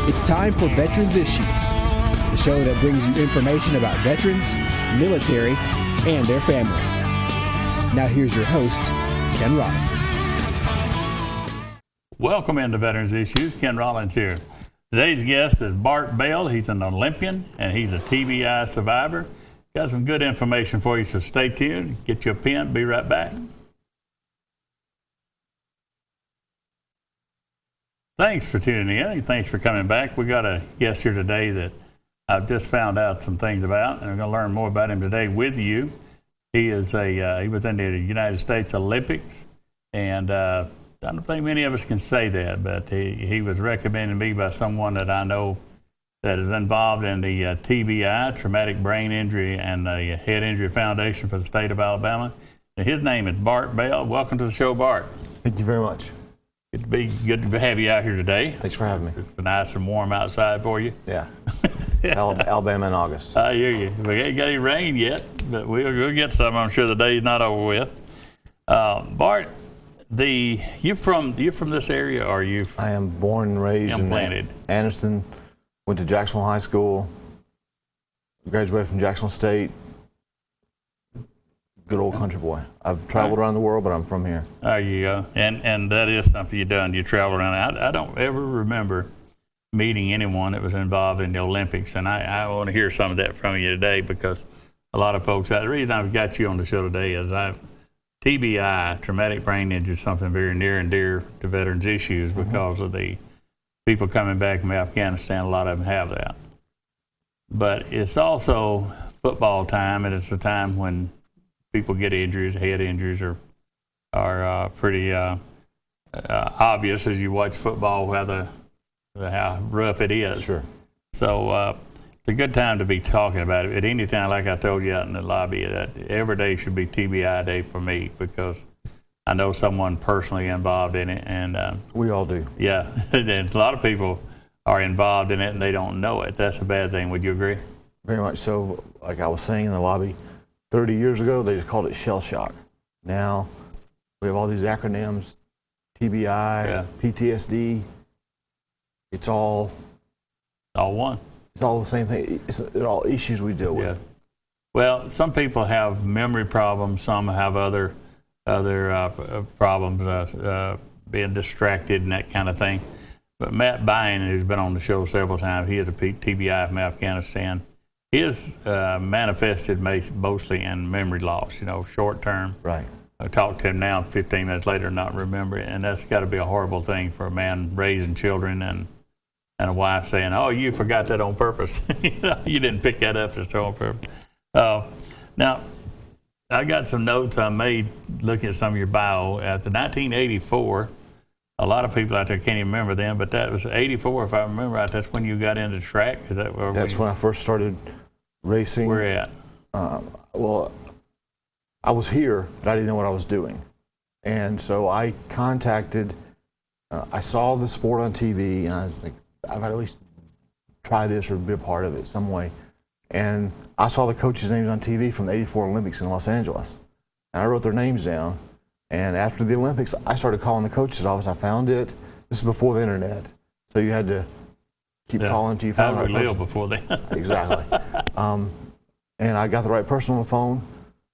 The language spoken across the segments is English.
It's time for Veterans Issues, the show that brings you information about veterans, military, and their family. Now here's your host, Ken Rollins. Welcome into Veterans Issues. Ken Rollins here. Today's guest is Bart Bell. He's an Olympian and he's a TBI survivor. Got some good information for you, so stay tuned. Get you a pen. Be right back. Thanks for tuning in and thanks for coming back. We got a guest here today that I've just found out some things about, and I'm going to learn more about him today with you. He is he was in the United States Olympics, and I don't think many of us can say that, but he was recommended to me by someone that I know that is involved in the TBI, Traumatic Brain Injury and the Head Injury Foundation for the state of Alabama. And his name is Bart Bell. Welcome to the show, Bart. Thank you very much. Good to have you out here today. Thanks for having me. It's nice and warm outside for you. Yeah. Alabama in August. I hear you. We ain't got any rain yet, but we'll get some. I'm sure the day's not over with. Bart, you from this area, or are you? I am born and raised in Anniston. Went to Jacksonville High School. Graduated from Jacksonville State. Good old country boy. I've traveled around the world, but I'm from here. There you go. And that is something you've done. You travel around. I don't ever remember meeting anyone that was involved in the Olympics, and I want to hear some of that from you today, because a lot of folks, the reason I've got you on the show today is TBI, traumatic brain injury, is something very near and dear to veterans issues because of the people coming back from Afghanistan. A lot of them have that. But it's also football time, and it's a time when people get injuries, head injuries are pretty obvious as you watch football, how rough it is. Sure. So it's a good time to be talking about it. At any time, like I told you out in the lobby, that every day should be TBI day for me, because I know someone personally involved in it. And we all do. Yeah. And a lot of people are involved in it and they don't know it. That's a bad thing. Would you agree? Very much so. Like I was saying in the lobby, 30 years ago, they just called it shell shock. Now we have all these acronyms, TBI, PTSD. It's all one. It's all the same thing. It's all issues we deal with. Well, some people have memory problems. Some have other problems, being distracted and that kind of thing. But Matt Bynum, who's been on the show several times, he had a TBI from Afghanistan. His manifested mostly in memory loss, short term. Right. I talked to him now 15 minutes later, not remember it. And that's got to be a horrible thing for a man raising children and a wife saying, "Oh, you forgot that on purpose." You didn't pick that up just on purpose. Now, I got some notes I made looking at some of your bio. At the 1984, a lot of people out there can't even remember them, but that was 84, if I remember right. That's when you got into track. Is that where? That's when I first started racing. Where at? Well, I was here, but I didn't know what I was doing. And so I contacted, I saw the sport on TV, and I was like, I've got to at least try this or be a part of it some way. And I saw the coaches' names on TV from the 84 Olympics in Los Angeles. And I wrote their names down. And after the Olympics, I started calling the coach's office. I found it. This is before the internet. So you had to keep calling until you found the right person. Before then. Exactly. And I got the right person on the phone.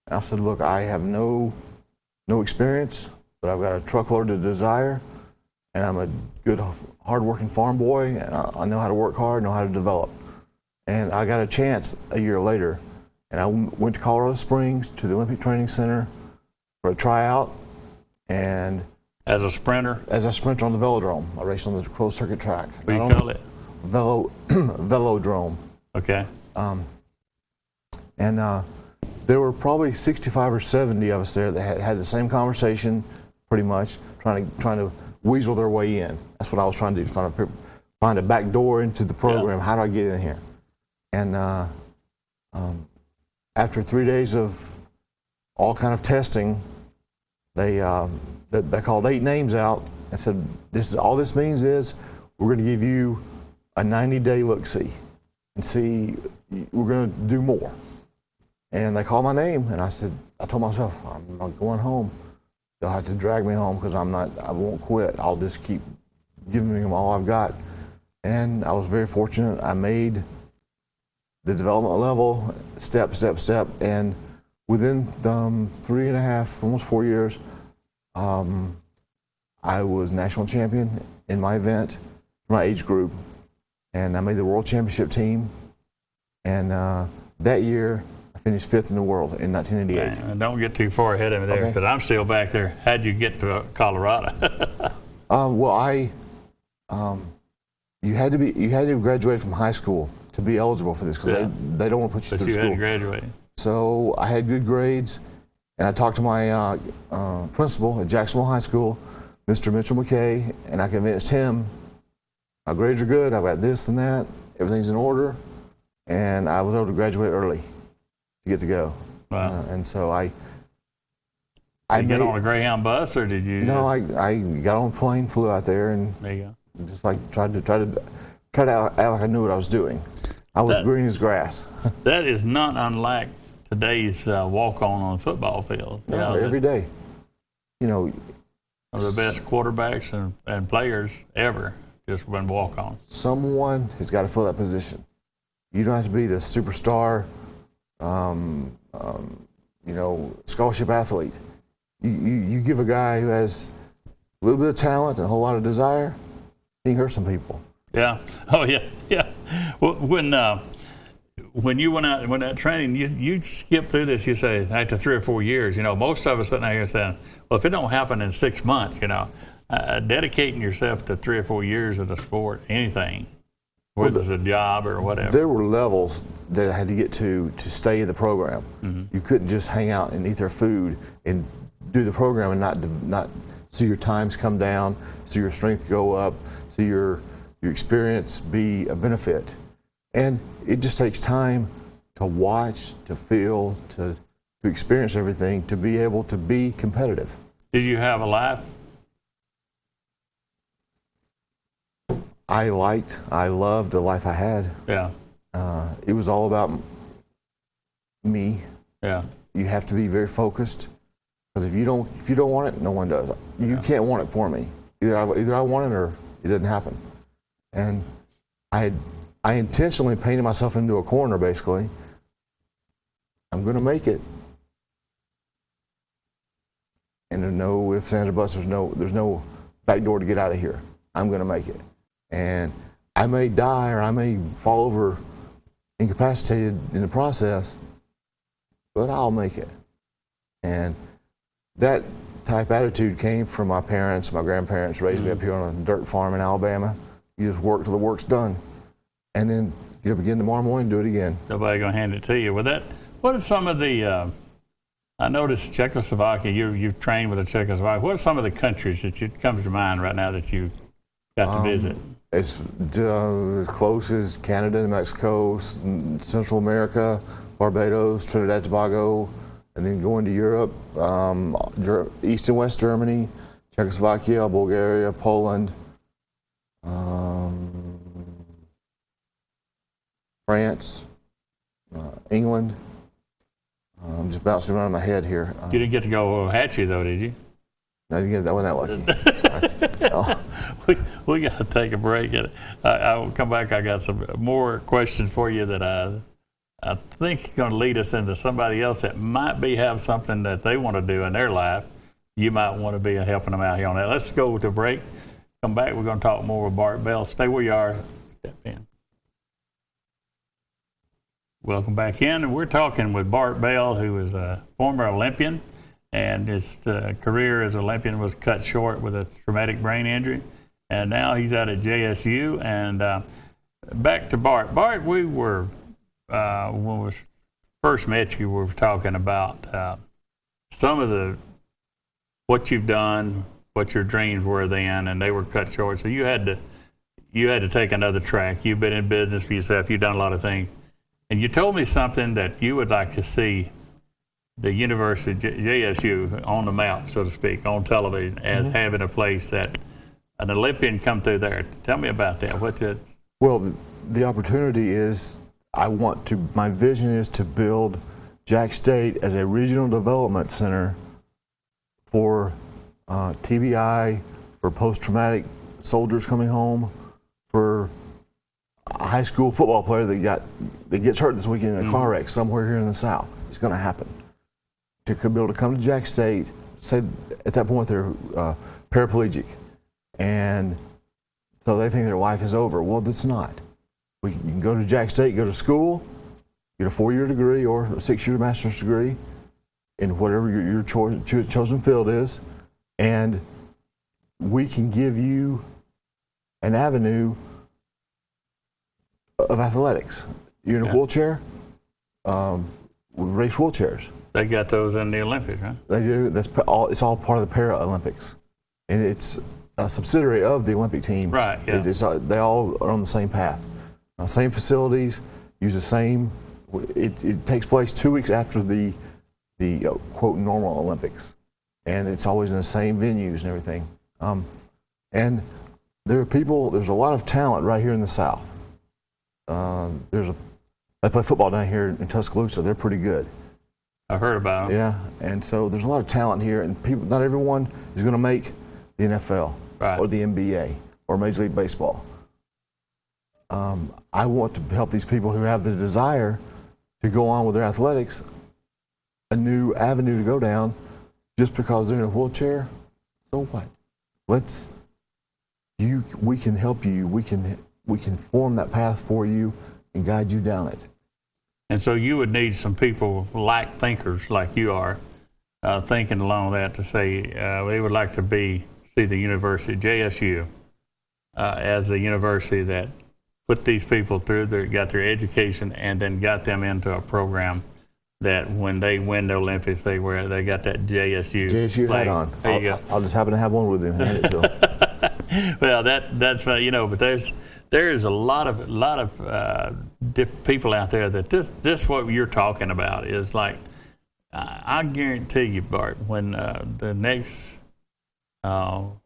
And I said, look, I have no experience, but I've got a truckload of desire. And I'm a good, hard-working farm boy. And I know how to work hard, know how to develop. And I got a chance a year later. And I went to Colorado Springs to the Olympic Training Center for a tryout. And as a sprinter? As a sprinter on the velodrome. I raced on the closed circuit track. What do you call it? Velodrome. Okay. And there were probably 65 or 70 of us there that had the same conversation, pretty much, trying to weasel their way in. That's what I was trying to do, find a back door into the program. Yeah. How do I get in here? And after 3 days of all kind of testing, they called 8 names out and said, all this means is we're going to give you a 90-day look-see and see, we're going to do more. And they called my name, and I told myself, I'm not going home. They'll have to drag me home because I won't quit. I'll just keep giving them all I've got. And I was very fortunate. I made the development level, step, and within 3.5, almost 4 years, I was national champion in my event, my age group, and I made the world championship team. And that year, I finished 5th in the world in 1988. And don't get too far ahead of me there, because I'm still back there. How'd you get to Colorado? Well, you had to graduate from high school to be eligible for this, because they don't want to put you through school. But you had to graduate. So I had good grades, and I talked to my principal at Jacksonville High School, Mr. Mitchell McKay, and I convinced him, my grades are good, I've got this and that, everything's in order, and I was able to graduate early to get to go. Wow. And so I Did you get on a Greyhound bus, or did you? No, I got on a plane, flew out there, and there you go. Just like tried to act like I knew what I was doing. I was green as grass. That is not unlike today's walk-on the football field. No, every day. You know, one of the best quarterbacks and players ever just when walk-on. Someone has got to fill that position. You don't have to be the superstar, scholarship athlete. You give a guy who has a little bit of talent and a whole lot of desire, he can hurt some people. Yeah. Oh, yeah. Yeah. Well, when you went out training, you skip through this. You say after 3 or 4 years. You know, most of us sitting there saying, "Well, if it don't happen in 6 months, dedicating yourself to 3 or 4 years of the sport, anything, whether it's a job or whatever." There were levels that I had to get to stay in the program. Mm-hmm. You couldn't just hang out and eat their food and do the program and not see your times come down, see your strength go up, see your experience be a benefit. And it just takes time to watch, to feel, to experience everything, to be able to be competitive. Did you have a life? I loved the life I had. Yeah. It was all about me. Yeah. You have to be very focused, because if you don't want it, no one does. You can't want it for me. Either I want it or it didn't happen. And I intentionally painted myself into a corner, basically. I'm going to make it. And there's no ifs, ands, or buts. There's no back door to get out of here. I'm going to make it. And I may die, or I may fall over incapacitated in the process, but I'll make it. And that type attitude came from my parents. My grandparents raised me up here on a dirt farm in Alabama. You just work till the work's done, and then get up again tomorrow morning and do it again. Nobody gonna hand it to you. What are some of the? I noticed Czechoslovakia. You've trained with the Czechoslovakia. What are some of the countries that comes to mind right now that you got to visit? It's as close as Canada, New Mexico, Central America, Barbados, Trinidad and Tobago, and then going to Europe, East and West Germany, Czechoslovakia, Bulgaria, Poland, France, England. I'm just bouncing around in my head here. You didn't get to go Hatchie though, did you? No, I didn't get that one that lucky. We got to take a break. I will come back. I got some more questions for you that I think are going to lead us into somebody else that might have something that they want to do in their life. You might want to be helping them out here on that. Let's go to break. Come back. We're going to talk more with Bart Bell. Stay where you are. Step in. Welcome back in. And we're talking with Bart Bell, who is a former Olympian, and his career as Olympian was cut short with a traumatic brain injury. And now he's out at JSU. And back to Bart. Bart, we were, when we first met you, we were talking about some of what you've done, what your dreams were then, and they were cut short. So you had to take another track. You've been in business for yourself. You've done a lot of things. And you told me something that you would like to see the University, JSU, on the map, so to speak, on television, as having a place that an Olympian come through there. Tell me about that. Well, the opportunity is, my vision is to build Jack State as a regional development center for TBI, for post-traumatic soldiers coming home, for a high school football player that gets hurt this weekend in a car wreck somewhere here in the South. It's going to happen. To be able to come to Jack State, say at that point they're paraplegic, and so they think their life is over. Well, it's not. You can go to Jack State, go to school, get a 4-year degree or a 6-year master's degree in whatever your chosen field is, and we can give you an avenue of athletics. You're in a wheelchair, we race wheelchairs. They got those in the Olympics, right? They do. It's all part of the Paralympics, and it's a subsidiary of the Olympic team. Right. Yeah. They all are on the same path, same facilities, use the same. It takes place 2 weeks after the quote normal Olympics, and it's always in the same venues and everything. And there's a lot of talent right here in the South. They play football down here in Tuscaloosa. They're pretty good. I've heard about them. Yeah, and so there's a lot of talent here, and not everyone is going to make the NFL or the NBA or Major League Baseball. I want to help these people who have the desire to go on with their athletics a new avenue to go down. Just because they're in a wheelchair, so what? We can help you. We can form that path for you and guide you down it. And so you would need some people like thinkers like you are, thinking along that to say they would like to see the university, JSU, as a university that put these people through, got their education, and then got them into a program that when they win the Olympics, they got that JSU hat on. There you go. I'll just happen to have one with him. Hand it to him. Well, that's but there's a lot of different people out there that this what you're talking about is like. I guarantee you, Bart, when the next what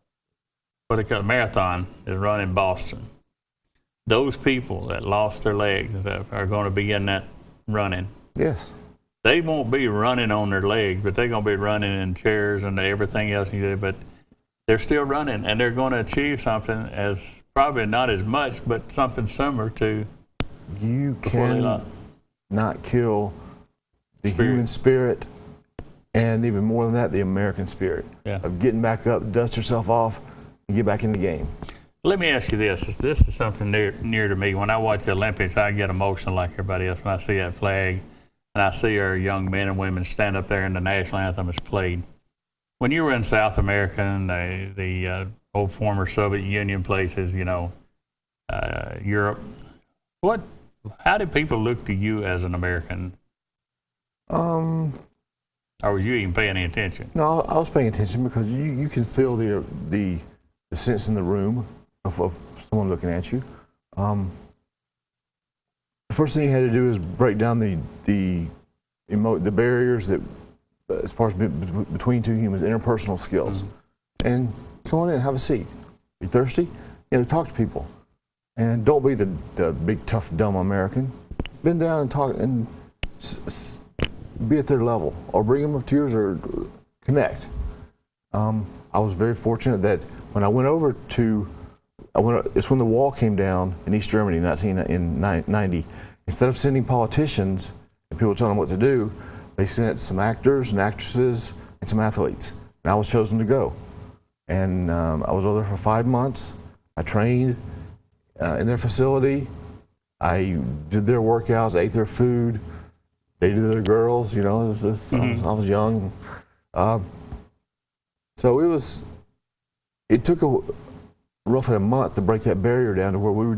they call marathon is run in Boston, those people that lost their legs and stuff are going to be in that running. Yes. They won't be running on their legs, but they're going to be running in chairs and everything else you do. But they're still running, and they're going to achieve something as probably not as much, but something similar to. You can not kill the human spirit, and even more than that, the American spirit of getting back up, dust yourself off, and get back in the game. Let me ask you this. This is something near to me. When I watch the Olympics, I get emotional like everybody else when I see that flag and I see our young men and women stand up there and the national anthem is played. When you were in South America and the old former Soviet Union places, Europe, how did people look to you as an American? Or was you even paying any attention? No, I was paying attention because you can feel the sense in the room of someone looking at you. The first thing you had to do is break down the barriers that, as far as between two humans, interpersonal skills, and come on in, have a seat. You thirsty? Talk to people, and don't be the big tough dumb American. Bend down and talk and be at their level, or bring them up to yours, or connect. I was very fortunate that when I went over to, it's when the wall came down in East Germany in 1990. Instead of sending politicians and people telling them what to do, they sent some actors and actresses and some athletes. And I was chosen to go. And I was over there for 5 months. I trained in their facility. I did their workouts, ate their food, dated their girls. I was young. So it took roughly a month to break that barrier down to where we were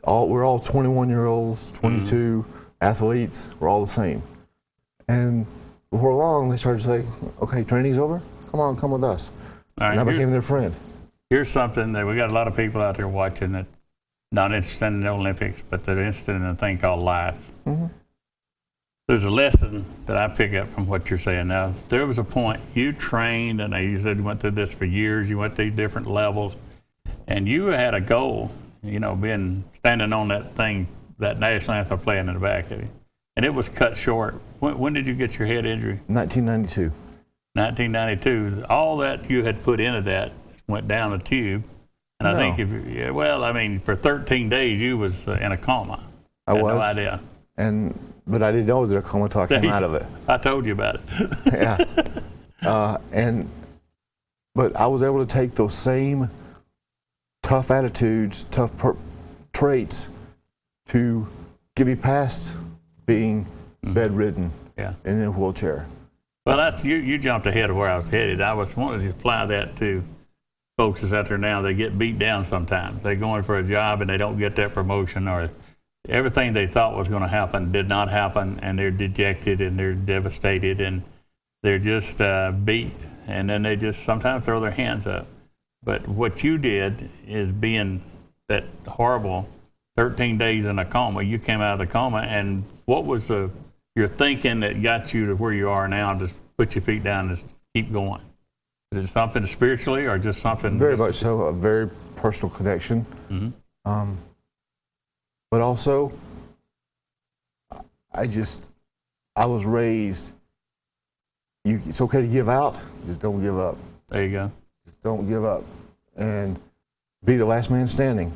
we're all 21-year-olds, 22 athletes. We're all the same. And before long, they started to say, okay, training's over. Come with us. All right, and I became their friend. Here's something that we got a lot of people out there watching that's not interested in the Olympics, but they're interested in a thing called life. There's a lesson that I pick up from what you're saying. Now, there was a point you trained, and you said you went through this for years. You went through different levels, and you had a goal. Standing on that thing, that national anthem playing in the back of you, and it was cut short. When did you get your head injury? And I think yeah, well, I mean, for 13 days you was in a coma. I was. No idea. But I didn't know it was in a coma until I came out of it. I told you about it. Yeah. But I was able to take those same tough attitudes, tough traits to get me past being bedridden and in a wheelchair. Well, that's you jumped ahead of where I was headed. I was wanting to apply that to folks that's out there now. They get beat down sometimes. They're going for a job and they don't get that promotion, or everything they thought was going to happen did not happen, and they're dejected and they're devastated and they're just beat, and then they just sometimes throw their hands up. But what you did is being that horrible 13 days in a coma. You came out of the coma, and what was your thinking that got you to where you are now? Just put your feet down and just keep going. Is it something spiritually or just something? Very much so, a very personal connection. Mm-hmm. But also, I was raised, it's okay to give out, just don't give up. There you go. Just don't give up and be the last man standing.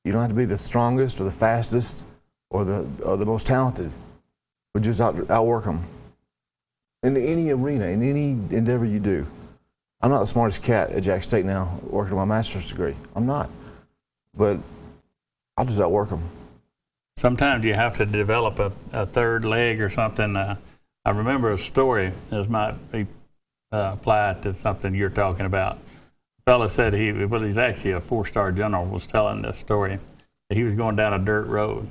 You don't have to be the strongest or the fastest or the most talented, but just outwork them. In any arena, in any endeavor you do. I'm not the smartest cat at Jack State now, working on my master's degree. I'm not. But I'll just outwork them. Sometimes you have to develop a third leg or something. I remember a story, this might be applied to something you're talking about. A fellow said he's actually a 4-star general, was telling this story. He was going down a dirt road,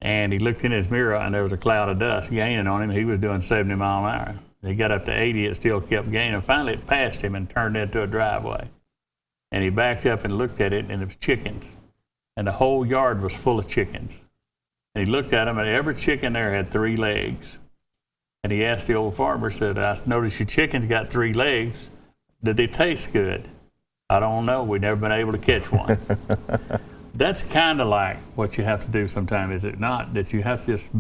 and he looked in his mirror, and there was a cloud of dust gaining on him. He was doing 70 miles an hour. He got up to 80, it still kept gaining. Finally, it passed him and turned into a driveway. And he backed up and looked at it, and it was chickens. And the whole yard was full of chickens. And he looked at them, and every chicken there had 3 legs. And he asked the old farmer, said, I noticed your chickens got 3 legs. Did they taste good? I don't know. We've never been able to catch one. That's kind of like what you have to do sometimes, is it not? That you have to just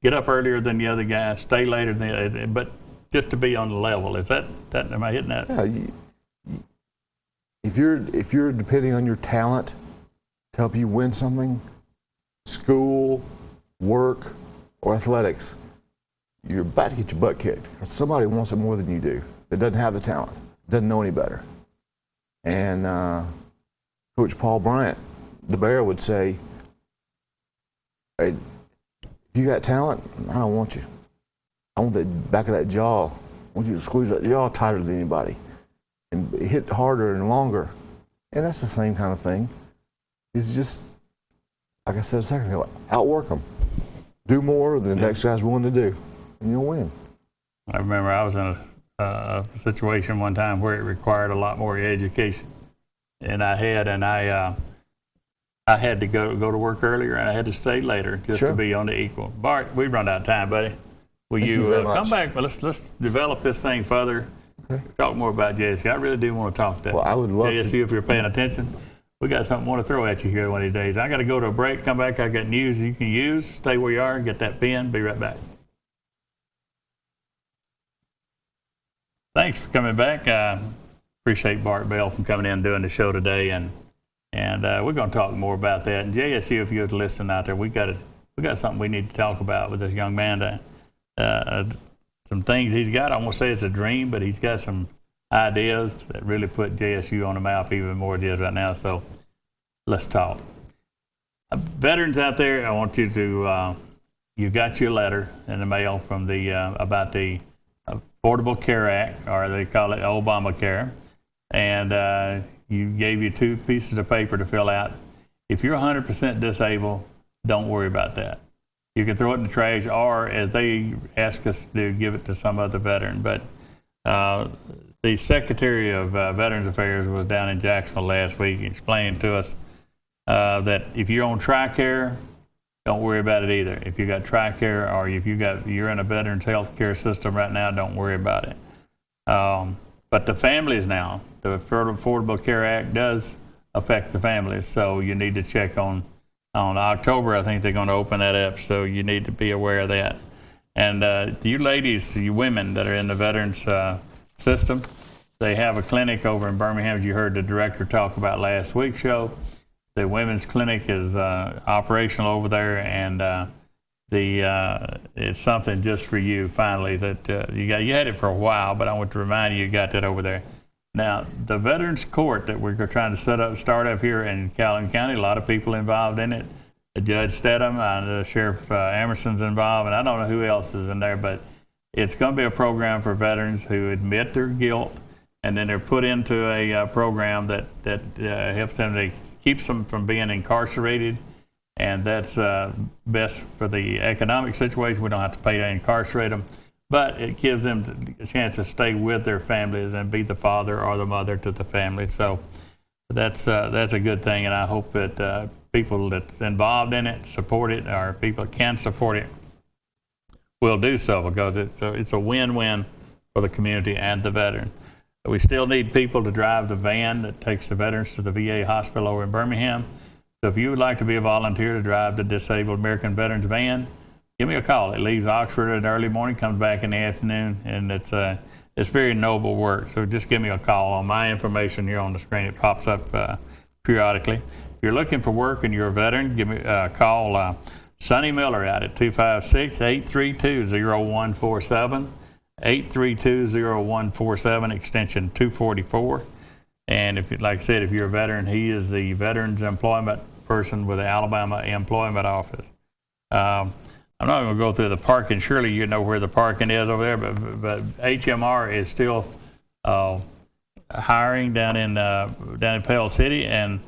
get up earlier than the other guy, stay later than the other, but just to be on the level. Is that am I hitting that? Yeah, if you're depending on your talent to help you win something, school, work, or athletics, you're about to get your butt kicked. Somebody wants it more than you do. That doesn't have the talent, doesn't know any better. And Coach Paul Bryant, the Bear, would say, hey, if you got talent, I don't want you. I want the back of that jaw. I want you to squeeze that jaw tighter than anybody and hit harder and longer. And that's the same kind of thing. It's just, like I said a second ago, outwork them. Do more than the next guy's willing to do, and you'll win. I remember I was in a situation one time where it required a lot more education. And I had to go to work earlier, and I had to stay later just to be on the equal. Bart, we've run out of time, buddy. Will you come back? But let's develop this thing further. Okay. Talk more about JSU. I really do want to talk that. Well, I would love JSU, to. if you're paying attention. We got something I want to throw at you here one of these days. I got to go to a break, come back. I got news you can use. Stay where you are, get that pen. Be right back. Thanks for coming back. Appreciate Bart Bell from coming in and doing the show today, and we're going to talk more about that. And JSU, if you're listening out there, we got something we need to talk about with this young man. Some things he's got. I won't say it's a dream, but he's got some ideas that really put JSU on the map even more than it is right now. So let's talk. Veterans out there, I want you to. You got your letter in the mail from the about the Affordable Care Act, or they call it Obamacare, and you gave you 2 pieces of paper to fill out. If you're 100% disabled, don't worry about that. You can throw it in the trash, or as they ask us to, give it to some other veteran. But the Secretary of Veterans Affairs was down in Jacksonville last week explaining to us that if you're on TRICARE, don't worry about it either. If you got TRICARE, or if you're in a veterans health care system right now, don't worry about it. But the families now, the Affordable Care Act does affect the families, so you need to check on October. I think they're going to open that up, so you need to be aware of that. And you ladies, you women that are in the veterans system, They have a clinic over in Birmingham, as you heard the director talk about last week's show. The women's clinic is operational over there, and it's something just for you finally that you had it for a while, but I want to remind you got that over there. Now, the Veterans Court that we're trying to start up here in Calhoun County, a lot of people involved in it. Judge Stedham, Sheriff Emerson's involved, and I don't know who else is in there, but it's going to be a program for veterans who admit their guilt, and then they're put into a program that helps them, to keeps them from being incarcerated, and that's best for the economic situation. We don't have to pay to incarcerate them, but it gives them a chance to stay with their families and be the father or the mother to the family. So that's a good thing, and I hope that people that's involved in it support it, or people that can support it will do so, because it's a win-win for the community and the veteran. We still need people to drive the van that takes the veterans to the VA hospital over in Birmingham. So if you would like to be a volunteer to drive the Disabled American Veterans van, give me a call. It leaves Oxford in the early morning, comes back in the afternoon, and it's very noble work. So just give me a call. On my information here on the screen, it pops up periodically. If you're looking for work and you're a veteran, give me a call. Sonny Miller out at 256-832-0147, 832-0147, extension 244. And if, like I said, if you're a veteran, he is the Veterans Employment person with the Alabama Employment Office. I'm not going to go through the parking. Surely you know where the parking is over there, but HMR is still hiring down in Pell City. And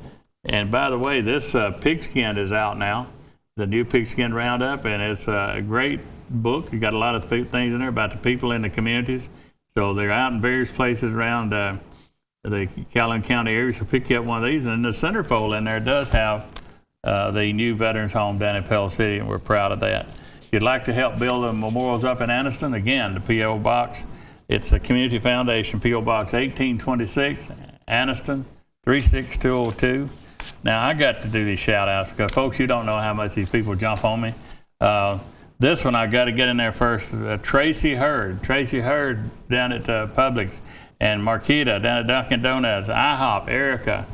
by the way, this pigskin is out now, the new Pigskin Roundup, and it's a great book. You got a lot of things in there about the people in the communities. So they're out in various places around the Calhoun County area. So pick up one of these, and the centerfold in there does have the new veterans home down in Pell City, and we're proud of that. If you'd like to help build the memorials up in Anniston, again, the P.O. Box, it's the Community Foundation, P.O. Box 1826, Anniston 36202. Now, I got to do these shout outs because, folks, you don't know how much these people jump on me. This one I got to get in there first. Tracy Hurd down at Publix, and Marquita down at Dunkin' Donuts, IHOP, Erica,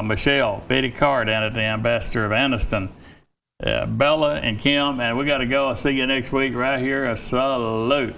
Michelle, Betty Carr down at the Ambassador of Anniston, Bella and Kim, and we got to go. I'll see you next week right here. A salute.